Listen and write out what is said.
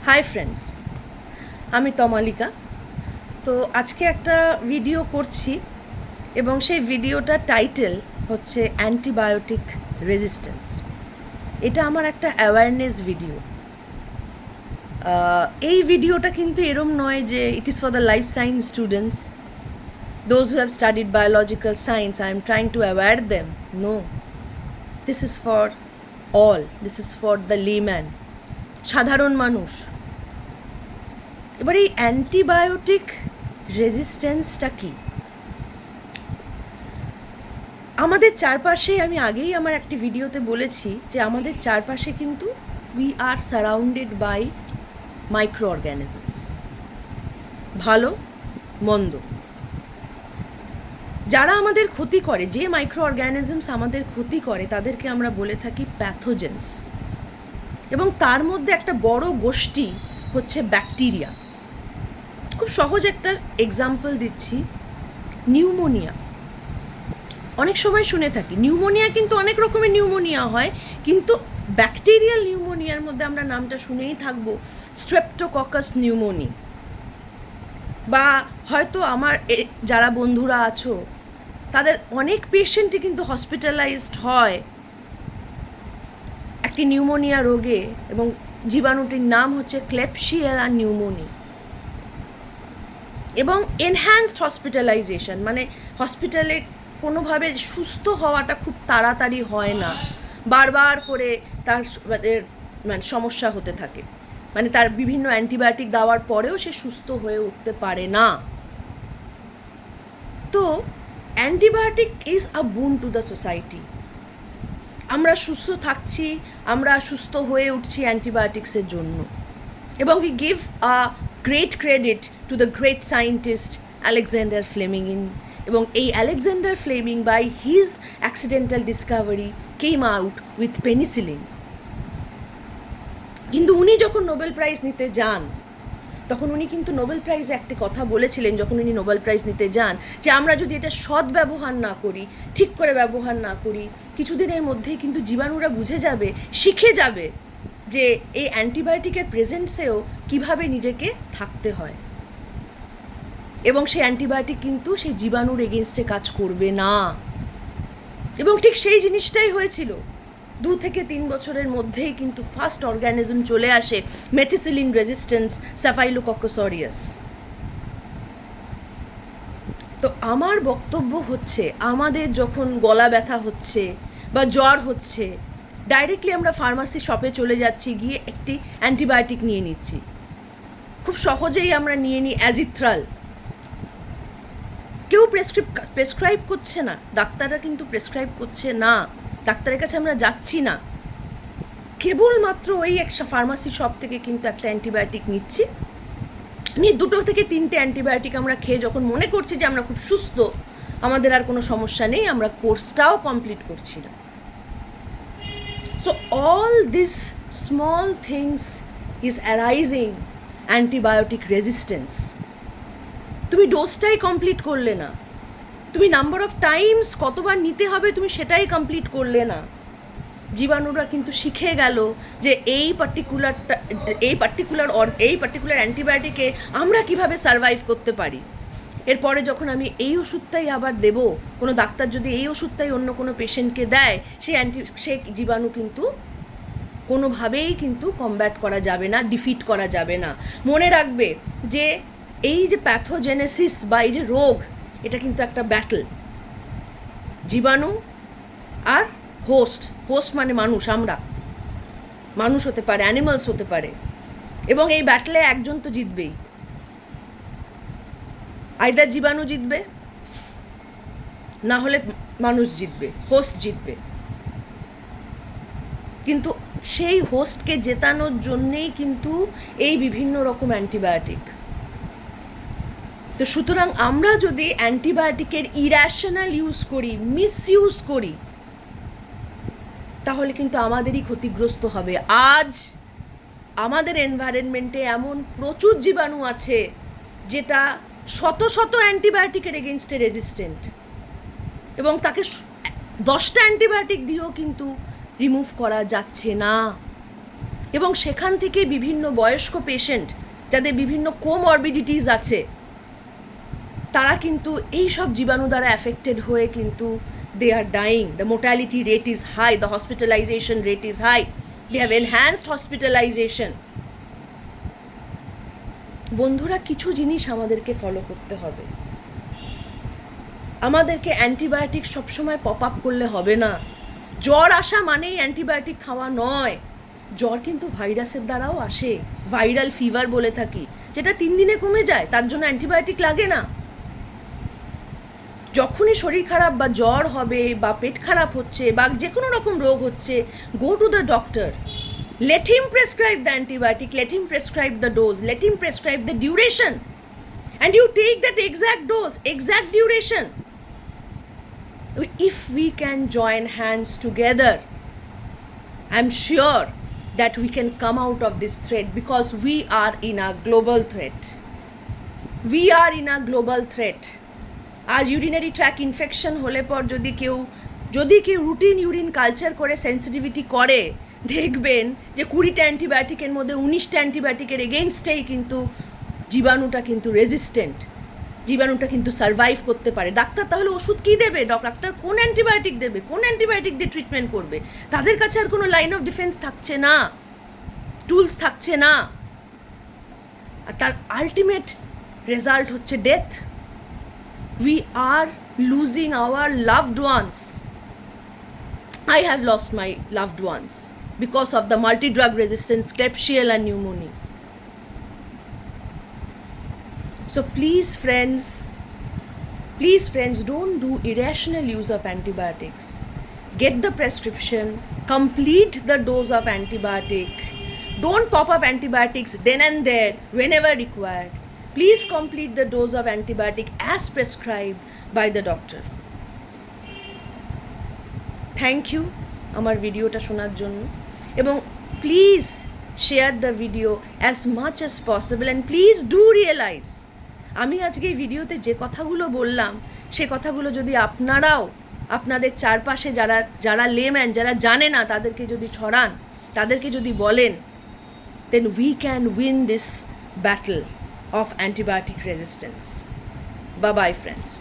Hi friends, আমি তমালিকা। তো আজকে একটা ভিডিও করছি এবং সেই ভিডিওটার টাইটেল হচ্ছে অ্যান্টিবায়োটিক রেজিস্ট্যান্স। এটা আমার একটা অ্যাওয়ারনেস ভিডিও। এই ভিডিওটা কিন্তু এরম নয় যে it is for the life science students, those who have studied biological science. I am trying to aware them. No, this is for all, this is for the layman, সাধারণ মানুষ। এবার এই অ্যান্টিবায়োটিক রেজিস্ট্যান্সটা কি? আমাদের চারপাশে, আমি আগেই আমার একটি ভিডিওতে বলেছি যে আমাদের চারপাশে কিন্তু we are surrounded by microorganisms, ভালো মন্দ। যারা আমাদের ক্ষতি করে, যে মাইক্রো অর্গ্যানিজমস আমাদের ক্ষতি করে, তাদেরকে আমরা বলে থাকি প্যাথোজেন্স। এবং তার মধ্যে একটা বড় গোষ্ঠী হচ্ছে ব্যাকটেরিয়া। খুব সহজ একটা এক্সাম্পল দিচ্ছি, নিউমোনিয়া। অনেক সময় শুনে থাকি নিউমোনিয়া, কিন্তু অনেক রকমের নিউমোনিয়া হয়, কিন্তু ব্যাকটেরিয়াল নিউমোনিয়ার মধ্যে আমরা নামটা শুনেই থাকবো, স্ট্রেপ্টোককাস নিউমোনি। বা হয়তো আমার যারা বন্ধুরা আছো তাদের অনেক পেশেন্টই কিন্তু হসপিটালাইজড হয় একটি নিউমোনিয়া রোগে, এবং জীবাণুটির নাম হচ্ছে ক্লেপশিয়েলা নিউমোনি। এবং এনহ্যান্সড হসপিটালাইজেশন, মানে হসপিটালে কোনোভাবে সুস্থ হওয়াটা খুব তাড়াতাড়ি হয় না, বারবার করে তার মানে সমস্যা হতে থাকে, মানে তার বিভিন্ন অ্যান্টিবায়োটিক দেওয়ার পরেও সে সুস্থ হয়ে উঠতে পারে না। তো অ্যান্টিবায়োটিক ইজ আ বুন টু দ্য সোসাইটি। আমরা সুস্থ থাকছি, আমরা সুস্থ হয়ে উঠছি অ্যান্টিবায়োটিক্সের জন্য। এবং we give a great credit to the great scientist Alexander Fleming. এবং এই Alexander Fleming by his accidental discovery came out with penicillin. কিন্তু উনি যখন নোবেল প্রাইজ নিতে যান, তখন উনি কিন্তু নোবেল প্রাইজে একটি কথা বলেছিলেন, যখন উনি নোবেল প্রাইজ নিতে যান, যে আমরা যদি এটা সৎ ব্যবহার না করি, ঠিক করে ব্যবহার না করি, কিছুদিনের মধ্যেই কিন্তু জীবাণুরা বুঝে যাবে, শিখে যাবে যে এই অ্যান্টিবায়োটিকের প্রেজেন্সেও কিভাবে নিজেকে থাকতে হয়। এবং সেই অ্যান্টিবায়োটিক কিন্তু সেই জীবাণুর এগেনস্টে কাজ করবে না। এবং ঠিক সেই জিনিসটাই হয়েছিল। 2 থেকে 3 বছরের মধ্যেই কিন্তু ফার্স্ট অর্গানিজম চলে আসে, মেথিসিলিন রেজিস্ট্যান্স স্যাফাইলোকক্কাস অরিয়াস। তো আমার বক্তব্য হচ্ছে, আমাদের যখন গলা ব্যথা হচ্ছে বা জ্বর হচ্ছে, ডাইরেক্টলি আমরা ফার্মাসি শপে চলে যাচ্ছি, গিয়ে একটি অ্যান্টিবায়োটিক নিয়ে নিচ্ছি। খুব সহজেই আমরা নিয়ে নিই অ্যাজিথ্রাল। কেউ প্রেসক্রাইব করছে না, ডাক্তাররা কিন্তু প্রেসক্রাইব করছে না, ডাক্তারের কাছে আমরা যাচ্ছি না, কেবলমাত্র ওই একটা ফার্মাসি শপ থেকে কিন্তু একটা অ্যান্টিবায়োটিক নিচ্ছি, নিয়ে 2 থেকে 3টে অ্যান্টিবায়োটিক আমরা খেয়ে যখন মনে করছি যে আমরা খুব সুস্থ, আমাদের আর কোনো সমস্যা নেই, আমরা কোর্সটাও কমপ্লিট করছি না। So all this small things is arising antibiotic resistance. তুমি ডোজটাই কমপ্লিট করলে না, তুমি নাম্বার অফ টাইমস কতবার নিতে হবে তুমি সেটাই কমপ্লিট করলে না। জীবাণুরা কিন্তু শিখে গেল যে এই পার্টিকুলার অ্যান্টিবায়োটিকে আমরা কিভাবে সারভাইভ করতে পারি। এরপরে যখন আমি এই ওষুধটাই আবার দেব, কোনো ডাক্তার যদি এই ওষুধটাই অন্য কোনো পেশেন্টকে দেয়, সেই জীবাণু কিন্তু কোনোভাবেই কিন্তু কমব্যাট করা যাবে না, ডিফিট করা যাবে না। মনে রাখবে যে এই যে প্যাথোজেনেসিস বা এই যে রোগ, এটা কিন্তু একটা ব্যাটল। জীবাণু আর হোস্ট মানে মানুষ, আমরা মানুষ হতে পারে, অ্যানিমালস হতে পারে, এবং এই ব্যাটলে একজন তো জিতবেই। আইদার জীবাণু জিতবে, না হলে মানুষ জিতবে, হোস্ট জিতবে। কিন্তু সেই হোস্টকে জেতানোর জন্যেই কিন্তু এই বিভিন্ন রকম অ্যান্টিবায়োটিক। তো সুতরাং আমরা যদি অ্যান্টিবায়োটিকের ইর্যাশনাল ইউজ করি, মিসইউজ করি, তাহলে কিন্তু আমাদেরই ক্ষতিগ্রস্ত হবে। আজ আমাদের এনভায়রনমেন্টে এমন প্রচুর জীবাণু আছে যেটা শত অ্যান্টিবায়োটিকের এগেনস্টে রেজিস্ট্যান্ট, এবং তাকে 10টা অ্যান্টিবায়োটিক দিয়েও কিন্তু রিমুভ করা যাচ্ছে না। এবং সেখান থেকে বিভিন্ন বয়স্ক পেশেন্ট যাদের বিভিন্ন কোমরবিডিটিস আছে তারা কিন্তু এই সব জীবাণু দ্বারা অ্যাফেক্টেড হয়ে কিন্তু they are dying, the mortality rate is high, the hospitalization rate is high, they have enhanced hospitalization. বন্ধুরা, কিছু জিনিস আমাদেরকে ফলো করতে হবে। আমাদেরকে অ্যান্টিবায়োটিক সবসময় পপ আপ করলে হবে না। জ্বর আসা মানেই অ্যান্টিবায়োটিক খাওয়া নয়। জ্বর কিন্তু ভাইরাসের দ্বারাও আসে, ভাইরাল ফিভার বলে থাকি, যেটা 3 দিনে কমে যায়, তার জন্য অ্যান্টিবায়োটিক লাগে না। যখনই শরীর খারাপ বা জ্বর হবে বা পেট খারাপ হচ্ছে বা যে কোনো রকম রোগ হচ্ছে, go to the doctor, let him prescribe the antibiotic, let him prescribe the dose, let him prescribe the duration, and you take that exact dose, exact duration. If we can join hands together, I'm sure that we can come out of this threat, because we are in a global threat. We are in a global threat. আজ urinary track infection হলে পর যদি কেউ routine urine culture করে sensitivity করে, দেখবেন যে 20টা অ্যান্টিবায়োটিকের মধ্যে 19টা অ্যান্টিবায়োটিকের এগেনস্টেই কিন্তু জীবাণুটা কিন্তু রেজিস্ট্যান্ট, জীবাণুটা কিন্তু সার্ভাইভ করতে পারে। ডাক্তার তাহলে ওষুধ কী দেবে? ডাক্তার কোন অ্যান্টিবায়োটিক দেবে, কোন অ্যান্টিবায়োটিক দিয়ে ট্রিটমেন্ট করবে? তাদের কাছে আর কোনো লাইন অফ ডিফেন্স থাকছে না, টুলস থাকছে না, আর তার আলটিমেট রেজাল্ট হচ্ছে death. We are losing our loved ones. I have lost my loved ones because of the multi-drug resistance, Klebsiella pneumoniae. So please friends, don't do irrational use of antibiotics. Get the prescription, complete the dose of antibiotic. Don't pop up antibiotics then and there whenever required. Please complete the dose of antibiotic as prescribed by the doctor. Thank you আমার ভিডিওটা শোনার জন্য, এবং please share the video as much as possible, and please do realise আমি আজকে এই ভিডিওতে যে কথাগুলো বললাম সে কথাগুলো যদি আপনারাও আপনাদের চারপাশে যারা লেম্যান, যারা জানে না, তাদেরকে যদি ছড়ান, তাদেরকে যদি বলেন, then we can win this battle of antibiotic resistance. Bye bye friends.